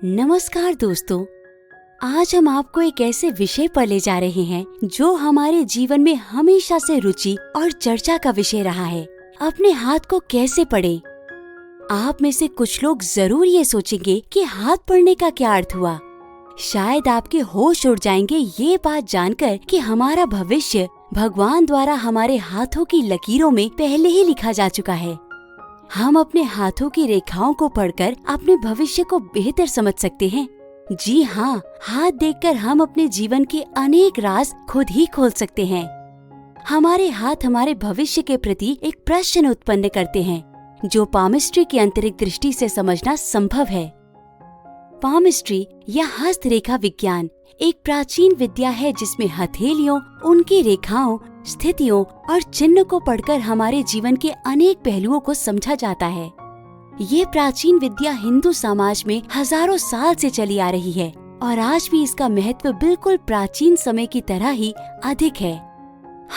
नमस्कार दोस्तों, आज हम आपको एक ऐसे विषय पर ले जा रहे हैं जो हमारे जीवन में हमेशा से रुचि और चर्चा का विषय रहा है। अपने हाथ को कैसे पढ़ें? आप में से कुछ लोग जरूर ये सोचेंगे कि हाथ पढ़ने का क्या अर्थ हुआ। शायद आपके होश उड़ जाएंगे ये बात जानकर कि हमारा भविष्य भगवान द्वारा हमारे हाथों की लकीरों में पहले ही लिखा जा चुका है। हम अपने हाथों की रेखाओं को पढ़कर अपने भविष्य को बेहतर समझ सकते हैं। जी हाँ, हाथ देखकर हम अपने जीवन के अनेक राज खुद ही खोल सकते हैं। हमारे हाथ हमारे भविष्य के प्रति एक प्रश्न उत्पन्न करते हैं जो पामिस्ट्री की आंतरिक दृष्टि से समझना संभव है। पामिस्ट्री या हस्तरेखा विज्ञान एक प्राचीन विद्या है जिसमें हथेलियों, उनकी रेखाओं, स्थितियों और चिन्ह को पढ़कर हमारे जीवन के अनेक पहलुओं को समझा जाता है। ये प्राचीन विद्या हिंदू समाज में हजारों साल से चली आ रही है और आज भी इसका महत्व बिल्कुल प्राचीन समय की तरह ही अधिक है।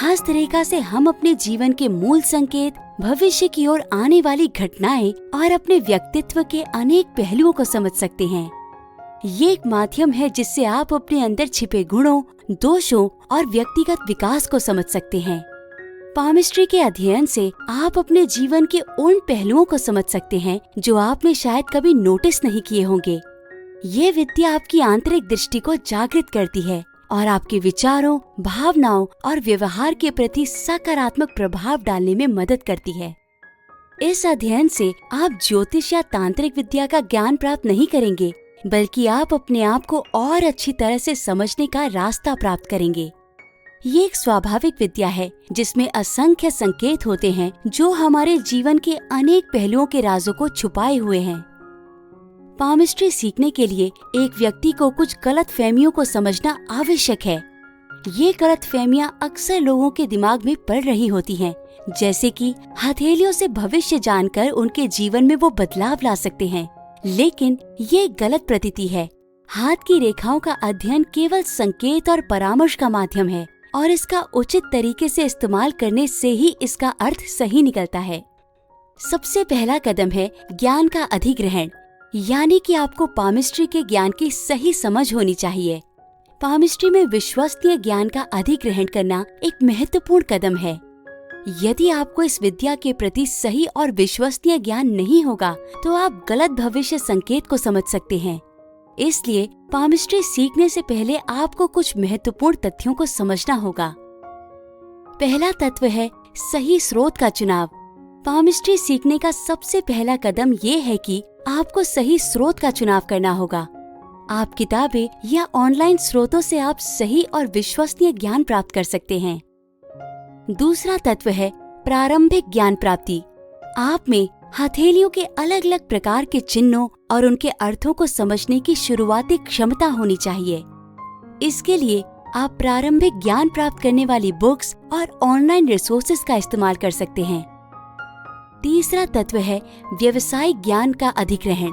हस्तरेखा से हम अपने जीवन के मूल संकेत, भविष्य की ओर आने वाली घटनाएं और अपने व्यक्तित्व के अनेक पहलुओं को समझ सकते हैं। ये एक माध्यम है जिससे आप अपने अंदर छिपे गुणों, दोषों और व्यक्तिगत विकास को समझ सकते हैं। पामिस्ट्री के अध्ययन से आप अपने जीवन के उन पहलुओं को समझ सकते हैं जो आपने शायद कभी नोटिस नहीं किए होंगे। ये विद्या आपकी आंतरिक दृष्टि को जागृत करती है और आपके विचारों, भावनाओं और व्यवहार के प्रति सकारात्मक प्रभाव डालने में मदद करती है। इस अध्ययन से आप ज्योतिष या तांत्रिक विद्या का ज्ञान प्राप्त नहीं करेंगे, बल्कि आप अपने आप को और अच्छी तरह से समझने का रास्ता प्राप्त करेंगे। ये एक स्वाभाविक विद्या है जिसमें असंख्य संकेत होते हैं जो हमारे जीवन के अनेक पहलुओं के राजों को छुपाए हुए हैं। पामिस्ट्री सीखने के लिए एक व्यक्ति को कुछ गलतफहमियों को समझना आवश्यक है। ये गलतफहमियां अक्सर लोगों के दिमाग में पड़ रही होती हैं, जैसे कि हथेलियों से भविष्य जानकर उनके जीवन में वो बदलाव ला सकते हैं, लेकिन ये गलत प्रतीति है। हाथ की रेखाओं का अध्ययन केवल संकेत और परामर्श का माध्यम है और इसका उचित तरीके से इस्तेमाल करने से ही इसका अर्थ सही निकलता है। सबसे पहला कदम है ज्ञान का अधिग्रहण, यानी कि आपको पामिस्ट्री के ज्ञान की सही समझ होनी चाहिए। पामिस्ट्री में विश्वसनीय ज्ञान का अधिग्रहण करना एक महत्वपूर्ण कदम है। यदि आपको इस विद्या के प्रति सही और विश्वसनीय ज्ञान नहीं होगा तो आप गलत भविष्य संकेत को समझ सकते हैं। इसलिए पामिस्ट्री सीखने से पहले आपको कुछ महत्वपूर्ण तथ्यों को समझना होगा। पहला तत्व है सही स्रोत का चुनाव। पामिस्ट्री सीखने का सबसे पहला कदम ये है कि आपको सही स्रोत का चुनाव करना होगा। आप किताबें या ऑनलाइन स्रोतों से आप सही और विश्वसनीय ज्ञान प्राप्त कर सकते हैं। दूसरा तत्व है प्रारंभिक ज्ञान प्राप्ति। आप में हथेलियों के अलग अलग प्रकार के चिन्हों और उनके अर्थों को समझने की शुरुआती क्षमता होनी चाहिए। इसके लिए आप प्रारंभिक ज्ञान प्राप्त करने वाली बुक्स और ऑनलाइन रिसोर्सेज का इस्तेमाल कर सकते हैं। तीसरा तत्व है व्यवसायिक ज्ञान का अधिग्रहण।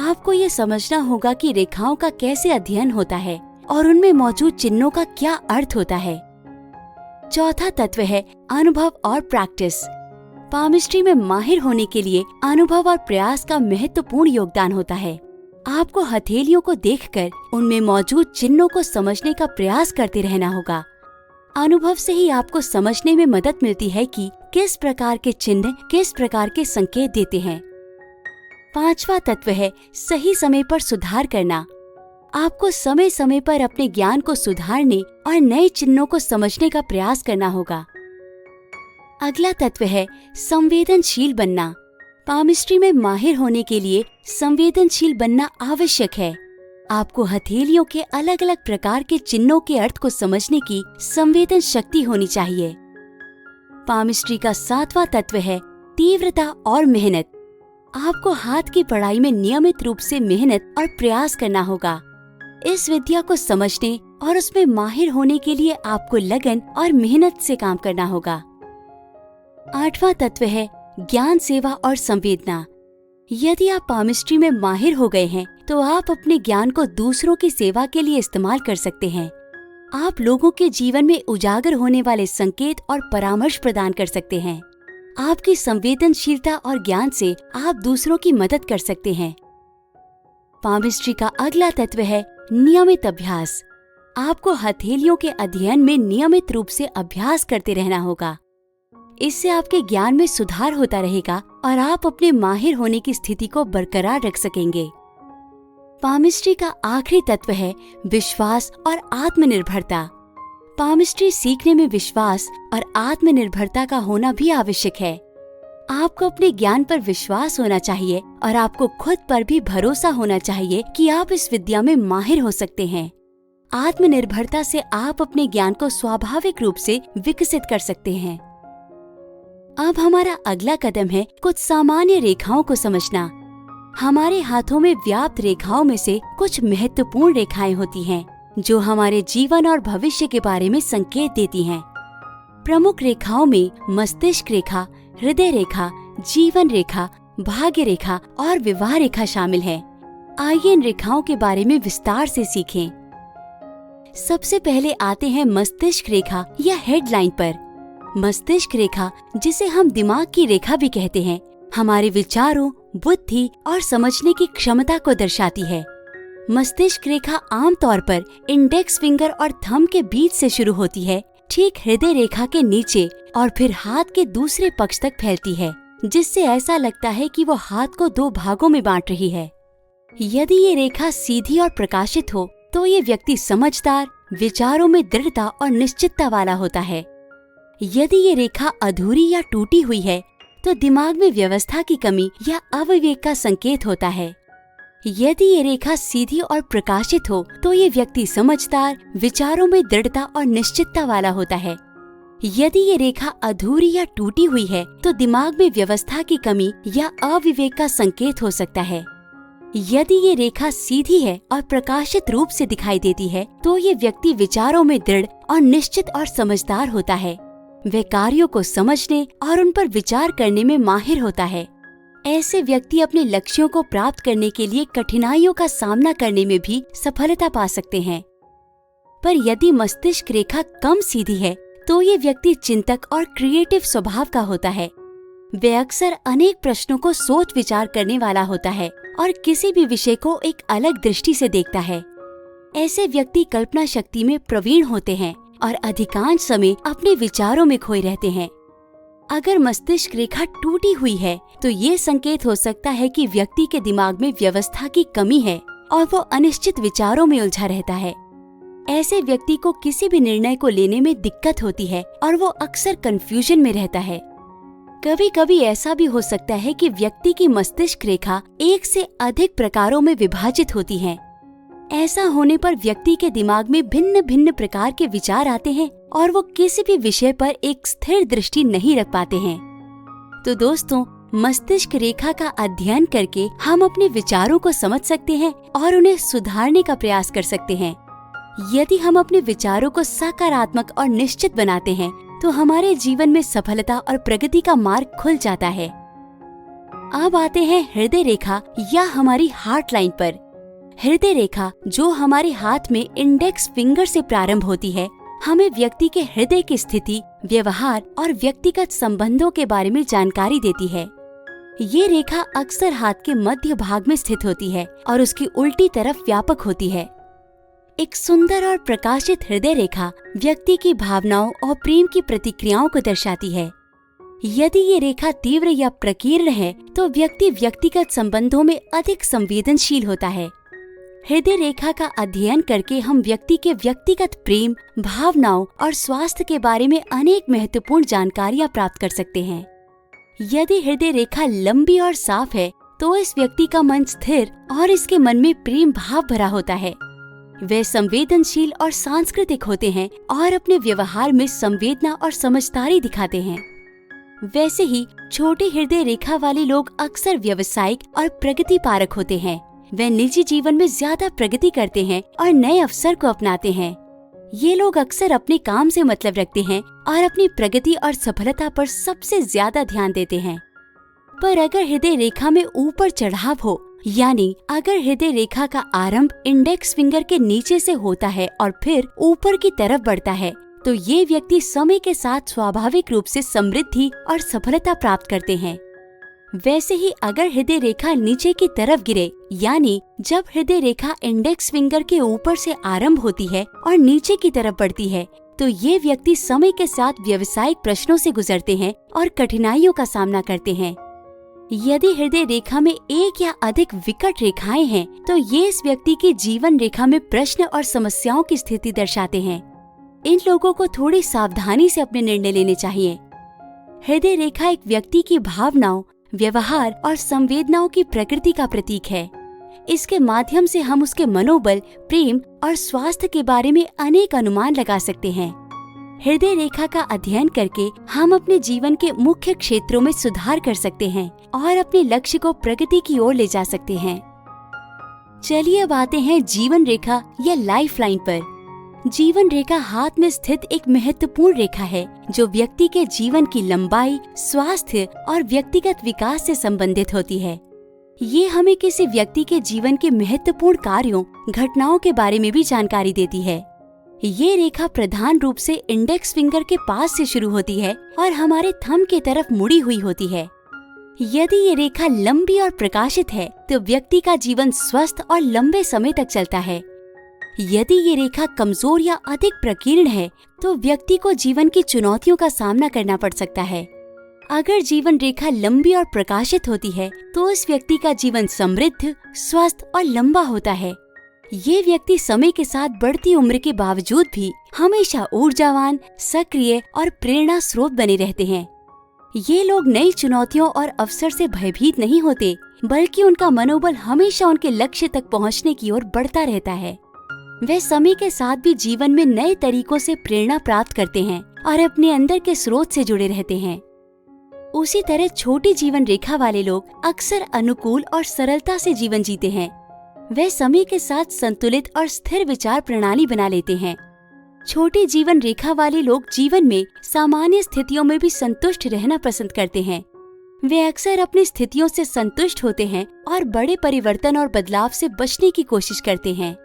आपको ये समझना होगा कि रेखाओं का कैसे अध्ययन होता है और उनमें मौजूद चिन्हों का क्या अर्थ होता है। चौथा तत्व है अनुभव और प्रैक्टिस। पामिस्ट्री में माहिर होने के लिए अनुभव और प्रयास का महत्वपूर्ण योगदान होता है। आपको हथेलियों को देखकर उनमें मौजूद चिन्हों को समझने का प्रयास करते रहना होगा। अनुभव से ही आपको समझने में मदद मिलती है कि किस प्रकार के चिन्ह किस प्रकार के संकेत देते हैं। पांचवा तत्व है सही समय पर सुधार करना। आपको समय समय पर अपने ज्ञान को सुधारने और नए चिन्हों को समझने का प्रयास करना होगा। अगला तत्व है संवेदनशील बनना। पामिस्ट्री में माहिर होने के लिए संवेदनशील बनना आवश्यक है। आपको हथेलियों के अलग अलग प्रकार के चिन्हों के अर्थ को समझने की संवेदन शक्ति होनी चाहिए। पामिस्ट्री का सातवां तत्व है तीव्रता और मेहनत। आपको हाथ की पढ़ाई में नियमित रूप से मेहनत और प्रयास करना होगा। इस विद्या को समझने और उसमें माहिर होने के लिए आपको लगन और मेहनत से काम करना होगा। आठवां तत्व है ज्ञान सेवा और संवेदना। यदि आप पामिस्ट्री में माहिर हो गए हैं तो आप अपने ज्ञान को दूसरों की सेवा के लिए इस्तेमाल कर सकते हैं। आप लोगों के जीवन में उजागर होने वाले संकेत और परामर्श प्रदान कर सकते हैं। आपकी संवेदनशीलता और ज्ञान से आप दूसरों की मदद कर सकते हैं। पामिस्ट्री का अगला तत्व है नियमित अभ्यास। आपको हथेलियों के अध्ययन में नियमित रूप से अभ्यास करते रहना होगा। इससे आपके ज्ञान में सुधार होता रहेगा और आप अपने माहिर होने की स्थिति को बरकरार रख सकेंगे। पामिस्ट्री का आखिरी तत्व है विश्वास और आत्मनिर्भरता। पामिस्ट्री सीखने में विश्वास और आत्मनिर्भरता का होना भी आवश्यक है। आपको अपने ज्ञान पर विश्वास होना चाहिए और आपको खुद पर भी भरोसा होना चाहिए कि आप इस विद्या में माहिर हो सकते हैं। आत्मनिर्भरता से आप अपने ज्ञान को स्वाभाविक रूप से विकसित कर सकते हैं। अब हमारा अगला कदम है कुछ सामान्य रेखाओं को समझना। हमारे हाथों में व्याप्त रेखाओं में से कुछ महत्वपूर्ण रेखाएं होती हैं, जो हमारे जीवन और भविष्य के बारे में संकेत देती हैं। प्रमुख रेखाओं में मस्तिष्क रेखा, हृदय रेखा, जीवन रेखा, भाग्य रेखा और विवाह रेखा शामिल है। आइए इन रेखाओं के बारे में विस्तार से सीखें। सबसे पहले आते हैं मस्तिष्क रेखा या हेडलाइन पर। मस्तिष्क रेखा, जिसे हम दिमाग की रेखा भी कहते हैं, हमारे विचारों, बुद्धि और समझने की क्षमता को दर्शाती है। मस्तिष्क रेखा आमतौर पर इंडेक्स फिंगर और थंब के बीच से शुरू होती है, ठीक हृदय रेखा के नीचे, और फिर हाथ के दूसरे पक्ष तक फैलती है, जिससे ऐसा लगता है कि वो हाथ को दो भागों में बांट रही है। यदि ये रेखा सीधी और प्रकाशित हो तो ये व्यक्ति समझदार, विचारों में दृढ़ता और निश्चितता वाला होता है। यदि ये रेखा अधूरी या टूटी हुई है तो दिमाग में व्यवस्था की कमी या अविवेक का संकेत होता है। यदि ये रेखा सीधी और प्रकाशित हो तो ये व्यक्ति समझदार, विचारों में दृढ़ता और निश्चितता वाला होता है। यदि ये रेखा अधूरी या टूटी हुई है तो दिमाग में व्यवस्था की कमी या अविवेक का संकेत हो सकता है। यदि ये रेखा सीधी है और प्रकाशित रूप से दिखाई देती है तो ये व्यक्ति विचारों में दृढ़ और निश्चित और समझदार होता है। वह कार्यों को समझने और उन पर विचार करने में माहिर होता है। ऐसे व्यक्ति अपने लक्ष्यों को प्राप्त करने के लिए कठिनाइयों का सामना करने में भी सफलता पा सकते हैं। पर यदि मस्तिष्क रेखा कम सीधी है तो ये व्यक्ति चिंतक और क्रिएटिव स्वभाव का होता है। वह अक्सर अनेक प्रश्नों को सोच विचार करने वाला होता है और किसी भी विषय को एक अलग दृष्टि से देखता है। ऐसे व्यक्ति कल्पना शक्ति में प्रवीण होते हैं और अधिकांश समय अपने विचारों में खोए रहते हैं। अगर मस्तिष्क रेखा टूटी हुई है तो ये संकेत हो सकता है कि व्यक्ति के दिमाग में व्यवस्था की कमी है और वो अनिश्चित विचारों में उलझा रहता है। ऐसे व्यक्ति को किसी भी निर्णय को लेने में दिक्कत होती है और वो अक्सर कंफ्यूजन में रहता है। कभी कभी ऐसा भी हो सकता है कि व्यक्ति की मस्तिष्क रेखा एक से अधिक प्रकारों में विभाजित होती है। ऐसा होने पर व्यक्ति के दिमाग में भिन्न भिन्न प्रकार के विचार आते हैं और वो किसी भी विषय पर एक स्थिर दृष्टि नहीं रख पाते हैं। तो दोस्तों, मस्तिष्क रेखा का अध्ययन करके हम अपने विचारों को समझ सकते हैं और उन्हें सुधारने का प्रयास कर सकते हैं। यदि हम अपने विचारों को सकारात्मक और निश्चित बनाते हैं तो हमारे जीवन में सफलता और प्रगति का मार्ग खुल जाता है। अब आते हैं हृदय रेखा या हमारी हार्ट लाइन पर। हृदय रेखा, जो हमारे हाथ में इंडेक्स फिंगर से प्रारंभ होती है, हमें व्यक्ति के हृदय की स्थिति, व्यवहार और व्यक्तिगत संबंधों के बारे में जानकारी देती है। ये रेखा अक्सर हाथ के मध्य भाग में स्थित होती है और उसकी उल्टी तरफ व्यापक होती है। एक सुंदर और प्रकाशित हृदय रेखा व्यक्ति की भावनाओं और प्रेम की प्रतिक्रियाओं को दर्शाती है। यदि ये रेखा तीव्र या प्रकीर्ण है तो व्यक्ति व्यक्तिगत संबंधों में अधिक संवेदनशील होता है। हृदय रेखा का अध्ययन करके हम व्यक्ति के व्यक्तिगत प्रेम, भावनाओं और स्वास्थ्य के बारे में अनेक महत्वपूर्ण जानकारियां प्राप्त कर सकते हैं। यदि हृदय रेखा लंबी और साफ है तो इस व्यक्ति का मन स्थिर और इसके मन में प्रेम भाव भरा होता है। वे संवेदनशील और सांस्कृतिक होते हैं और अपने व्यवहार में संवेदना और समझदारी दिखाते हैं। वैसे ही छोटे हृदय रेखा वाले लोग अक्सर व्यावसायिक और प्रगति पारक होते हैं। वे निजी जीवन में ज्यादा प्रगति करते हैं और नए अवसर को अपनाते हैं। ये लोग अक्सर अपने काम से मतलब रखते हैं और अपनी प्रगति और सफलता पर सबसे ज्यादा ध्यान देते हैं। पर अगर हृदय रेखा में ऊपर चढ़ाव हो, यानी अगर हृदय रेखा का आरंभ इंडेक्स फिंगर के नीचे से होता है और फिर ऊपर की तरफ बढ़ता है, तो ये व्यक्ति समय के साथ स्वाभाविक रूप से समृद्धि और सफलता प्राप्त करते हैं। वैसे ही अगर हृदय रेखा नीचे की तरफ गिरे, यानी जब हृदय रेखा इंडेक्स फिंगर के ऊपर से आरंभ होती है और नीचे की तरफ बढ़ती है, तो ये व्यक्ति समय के साथ व्यावसायिक प्रश्नों से गुजरते हैं और कठिनाइयों का सामना करते हैं। यदि हृदय रेखा में एक या अधिक विकट रेखाएं हैं, तो ये इस व्यक्ति की जीवन रेखा में प्रश्न और समस्याओं की स्थिति दर्शाते हैं। इन लोगों को थोड़ी सावधानी से अपने निर्णय लेने चाहिए। हृदय रेखा एक व्यक्ति की भावनाओं, व्यवहार और संवेदनाओं की प्रकृति का प्रतीक है। इसके माध्यम से हम उसके मनोबल, प्रेम और स्वास्थ्य के बारे में अनेक अनुमान लगा सकते हैं। हृदय रेखा का अध्ययन करके हम अपने जीवन के मुख्य क्षेत्रों में सुधार कर सकते हैं और अपने लक्ष्य को प्रगति की ओर ले जा सकते हैं। चलिए अब आते हैं जीवन रेखा या लाइफ लाइन पर। जीवन रेखा हाथ में स्थित एक महत्वपूर्ण रेखा है जो व्यक्ति के जीवन की लंबाई, स्वास्थ्य और व्यक्तिगत विकास से संबंधित होती है। ये हमें किसी व्यक्ति के जीवन के महत्वपूर्ण कार्यों, घटनाओं के बारे में भी जानकारी देती है। ये रेखा प्रधान रूप से इंडेक्स फिंगर के पास से शुरू होती है और हमारे थंब की तरफ मुड़ी हुई होती है। यदि ये रेखा लंबी और प्रकाशित है, तो व्यक्ति का जीवन स्वस्थ और लंबे समय तक चलता है। यदि ये रेखा कमजोर या अधिक प्रकीर्ण है, तो व्यक्ति को जीवन की चुनौतियों का सामना करना पड़ सकता है। अगर जीवन रेखा लंबी और प्रकाशित होती है, तो इस व्यक्ति का जीवन समृद्ध, स्वस्थ और लंबा होता है। ये व्यक्ति समय के साथ बढ़ती उम्र के बावजूद भी हमेशा ऊर्जावान, सक्रिय और प्रेरणा स्रोत बने रहते हैं। ये लोग नई चुनौतियों और अवसर से भयभीत नहीं होते, बल्कि उनका मनोबल हमेशा उनके लक्ष्य तक पहुंचने की ओर बढ़ता रहता है। वे समय के साथ भी जीवन में नए तरीकों से प्रेरणा प्राप्त करते हैं और अपने अंदर के स्रोत से जुड़े रहते हैं। उसी तरह छोटी जीवन रेखा वाले लोग अक्सर अनुकूल और सरलता से जीवन जीते हैं। वे समय के साथ संतुलित और स्थिर विचार प्रणाली बना लेते हैं। छोटी जीवन रेखा वाले लोग जीवन में सामान्य स्थितियों में भी संतुष्ट रहना पसंद करते हैं। वे अक्सर अपनी स्थितियों से संतुष्ट होते हैं और बड़े परिवर्तन और बदलाव से बचने की कोशिश करते हैं।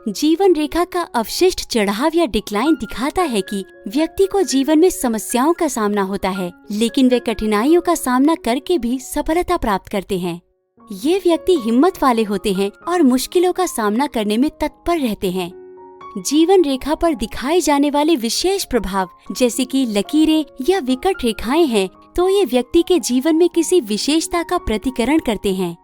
जीवन रेखा का अवशिष्ट चढ़ाव या डिक्लाइन दिखाता है कि व्यक्ति को जीवन में समस्याओं का सामना होता है, लेकिन वे कठिनाइयों का सामना करके भी सफलता प्राप्त करते हैं। ये व्यक्ति हिम्मत वाले होते हैं और मुश्किलों का सामना करने में तत्पर रहते हैं। जीवन रेखा पर दिखाए जाने वाले विशेष प्रभाव, जैसे कि लकीरें या विकट रेखाएं हैं, तो ये व्यक्ति के जीवन में किसी विशेषता का प्रतिकरण करते हैं।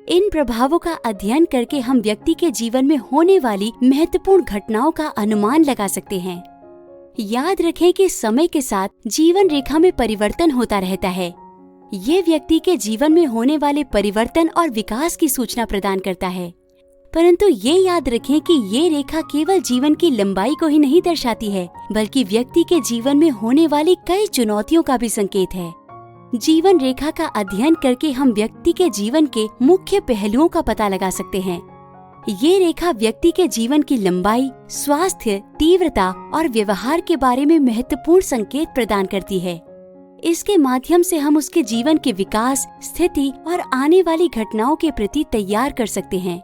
इन प्रभावों का अध्ययन करके हम व्यक्ति के जीवन में होने वाली महत्वपूर्ण घटनाओं का अनुमान लगा सकते हैं। याद रखें कि समय के साथ जीवन रेखा में परिवर्तन होता रहता है। ये व्यक्ति के जीवन में होने वाले परिवर्तन और विकास की सूचना प्रदान करता है। परंतु ये याद रखें कि ये रेखा केवल जीवन की लंबाई को ही नहीं दर्शाती है, बल्कि व्यक्ति के जीवन में होने वाली कई चुनौतियों का भी संकेत है। जीवन रेखा का अध्ययन करके हम व्यक्ति के जीवन के मुख्य पहलुओं का पता लगा सकते हैं। ये रेखा व्यक्ति के जीवन की लंबाई, स्वास्थ्य, तीव्रता और व्यवहार के बारे में महत्वपूर्ण संकेत प्रदान करती है। इसके माध्यम से हम उसके जीवन के विकास, स्थिति और आने वाली घटनाओं के प्रति तैयार कर सकते हैं।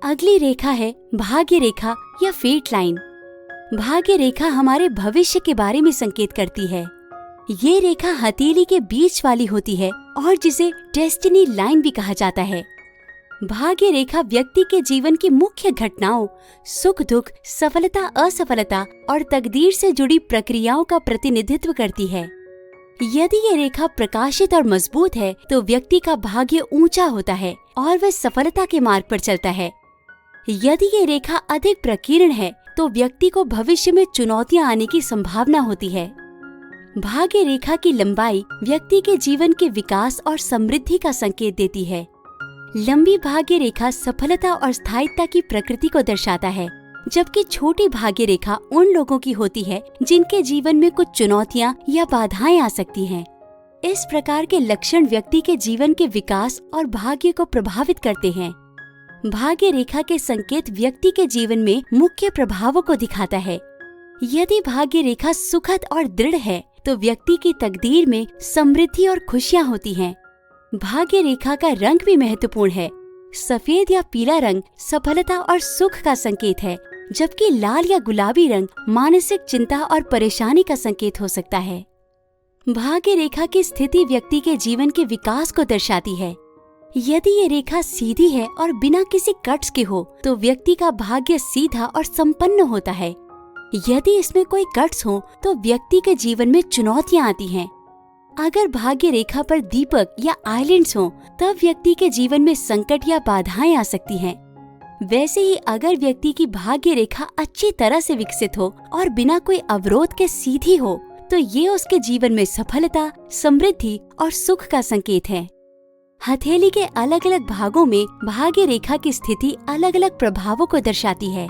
अगली रेखा है भाग्य रेखा या फेट लाइन। भाग्य रेखा हमारे भविष्य के बारे में संकेत करती है। ये रेखा हथेली के बीच वाली होती है और जिसे डेस्टिनी लाइन भी कहा जाता है। भाग्य रेखा व्यक्ति के जीवन की मुख्य घटनाओं, सुख दुख, सफलता असफलता और तकदीर से जुड़ी प्रक्रियाओं का प्रतिनिधित्व करती है। यदि ये रेखा प्रकाशित और मजबूत है, तो व्यक्ति का भाग्य ऊंचा होता है और वह सफलता के मार्ग पर चलता है। यदि ये रेखा अधिक प्रकीर्ण है, तो व्यक्ति को भविष्य में चुनौतियां आने की संभावना होती है। भाग्य रेखा की लंबाई व्यक्ति के जीवन के विकास और समृद्धि का संकेत देती है। लंबी भाग्य रेखा सफलता और स्थायित्व की प्रकृति को दर्शाता है, जबकि छोटी भाग्य रेखा उन लोगों की होती है जिनके जीवन में कुछ चुनौतियां या बाधाएं आ सकती हैं। इस प्रकार के लक्षण व्यक्ति के जीवन के विकास और भाग्य को प्रभावित करते हैं। भाग्य रेखा के संकेत व्यक्ति के जीवन में मुख्य प्रभावों को दिखाता है। यदि भाग्य रेखा सुखद और दृढ़ है, तो व्यक्ति की तकदीर में समृद्धि और खुशियां होती हैं। भाग्य रेखा का रंग भी महत्वपूर्ण है। सफेद या पीला रंग सफलता और सुख का संकेत है, जबकि लाल या गुलाबी रंग मानसिक चिंता और परेशानी का संकेत हो सकता है। भाग्य रेखा की स्थिति व्यक्ति के जीवन के विकास को दर्शाती है। यदि ये रेखा सीधी है और बिना किसी कट्स के हो तो व्यक्ति का भाग्य सीधा और संपन्न होता है। यदि इसमें कोई कट्स हो तो व्यक्ति के जीवन में चुनौतियां आती हैं। अगर भाग्य रेखा पर दीपक या आइलैंड्स हो तब व्यक्ति के जीवन में संकट या बाधाएं आ सकती हैं। वैसे ही अगर व्यक्ति की भाग्य रेखा अच्छी तरह से विकसित हो और बिना कोई अवरोध के सीधी हो तो ये उसके जीवन में सफलता, समृद्धि और सुख का संकेत है। हथेली के अलग अलग भागों में भाग्य रेखा की स्थिति अलग अलग प्रभावों को दर्शाती है।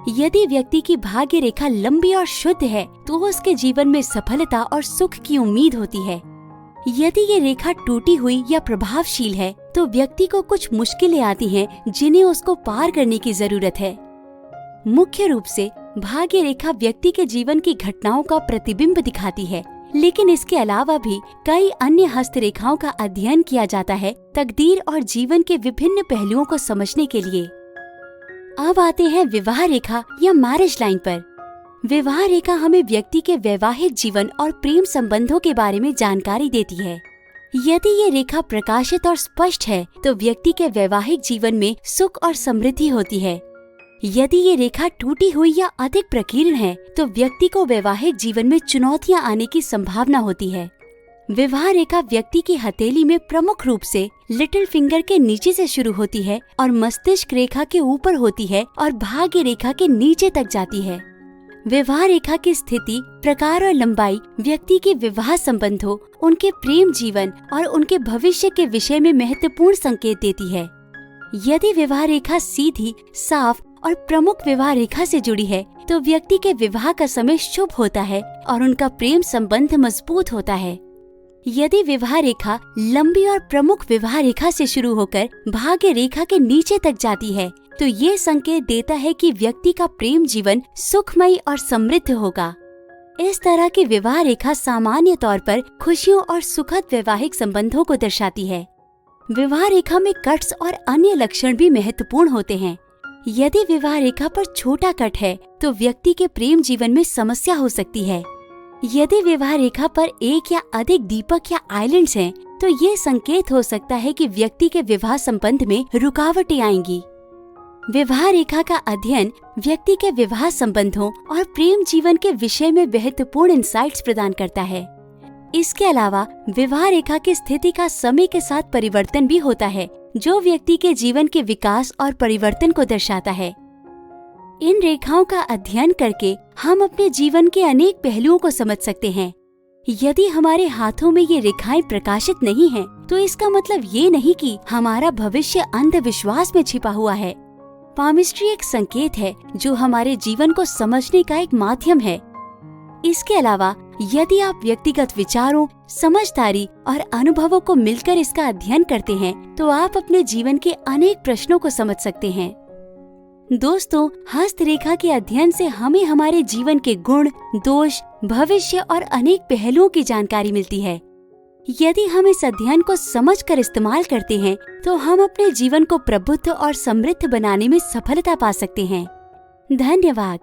यदि व्यक्ति की भाग्य रेखा लंबी और शुद्ध है तो उसके जीवन में सफलता और सुख की उम्मीद होती है। यदि ये रेखा टूटी हुई या प्रभावशील है तो व्यक्ति को कुछ मुश्किलें आती हैं जिन्हें उसको पार करने की जरूरत है। मुख्य रूप से भाग्य रेखा व्यक्ति के जीवन की घटनाओं का प्रतिबिंब दिखाती है, लेकिन इसके अलावा भी कई अन्य हस्तरेखाओं का अध्ययन किया जाता है तकदीर और जीवन के विभिन्न पहलुओं को समझने के लिए। अब आते हैं विवाह रेखा या मैरिज लाइन पर। विवाह रेखा हमें व्यक्ति के वैवाहिक जीवन और प्रेम संबंधों के बारे में जानकारी देती है। यदि ये रेखा प्रकाशित और स्पष्ट है तो व्यक्ति के वैवाहिक जीवन में सुख और समृद्धि होती है। यदि ये रेखा टूटी हुई या अधिक प्रकीर्ण है तो व्यक्ति को वैवाहिक जीवन में चुनौतियां आने की संभावना होती है। विवाह रेखा व्यक्ति की हथेली में प्रमुख रूप से लिटिल फिंगर के नीचे से शुरू होती है और मस्तिष्क रेखा के ऊपर होती है और भाग्य रेखा के नीचे तक जाती है। विवाह रेखा की स्थिति, प्रकार और लंबाई व्यक्ति के विवाह संबंधों, उनके प्रेम जीवन और उनके भविष्य के विषय में महत्वपूर्ण संकेत देती है। यदि विवाह रेखा सीधी, साफ और प्रमुख विवाह रेखा से जुड़ी है तो व्यक्ति के विवाह का समय शुभ होता है और उनका प्रेम संबंध मजबूत होता है। यदि विवाह रेखा लंबी और प्रमुख विवाह रेखा से शुरू होकर भाग्य रेखा के नीचे तक जाती है तो ये संकेत देता है कि व्यक्ति का प्रेम जीवन सुखमयी और समृद्ध होगा। इस तरह की विवाह रेखा सामान्य तौर पर खुशियों और सुखद वैवाहिक संबंधों को दर्शाती है। विवाह रेखा में कट्स और अन्य लक्षण भी महत्वपूर्ण होते हैं। यदि विवाह रेखा पर छोटा कट है तो व्यक्ति के प्रेम जीवन में समस्या हो सकती है। यदि विवाह रेखा पर एक या अधिक दीपक या आइलैंड्स हैं, तो ये संकेत हो सकता है कि व्यक्ति के विवाह संबंध में रुकावटें आएंगी। विवाह रेखा का अध्ययन व्यक्ति के विवाह संबंधों और प्रेम जीवन के विषय में महत्वपूर्ण इंसाइट्स प्रदान करता है। इसके अलावा विवाह रेखा की स्थिति का समय के साथ परिवर्तन भी होता है, जो व्यक्ति के जीवन के विकास और परिवर्तन को दर्शाता है। इन रेखाओं का अध्ययन करके हम अपने जीवन के अनेक पहलुओं को समझ सकते हैं। यदि हमारे हाथों में ये रेखाएं प्रकाशित नहीं हैं, तो इसका मतलब ये नहीं कि हमारा भविष्य अंधविश्वास में छिपा हुआ है। पामिस्ट्री एक संकेत है जो हमारे जीवन को समझने का एक माध्यम है। इसके अलावा यदि आप व्यक्तिगत विचारों, समझदारी और अनुभवों को मिलकर इसका अध्ययन करते हैं, तो आप अपने जीवन के अनेक प्रश्नों को समझ सकते हैं। दोस्तों, हस्तरेखा के अध्ययन से हमें हमारे जीवन के गुण, दोष, भविष्य और अनेक पहलुओं की जानकारी मिलती है। यदि हम इस अध्ययन को समझकर इस्तेमाल करते हैं, तो हम अपने जीवन को प्रबुद्ध और समृद्ध बनाने में सफलता पा सकते हैं। धन्यवाद।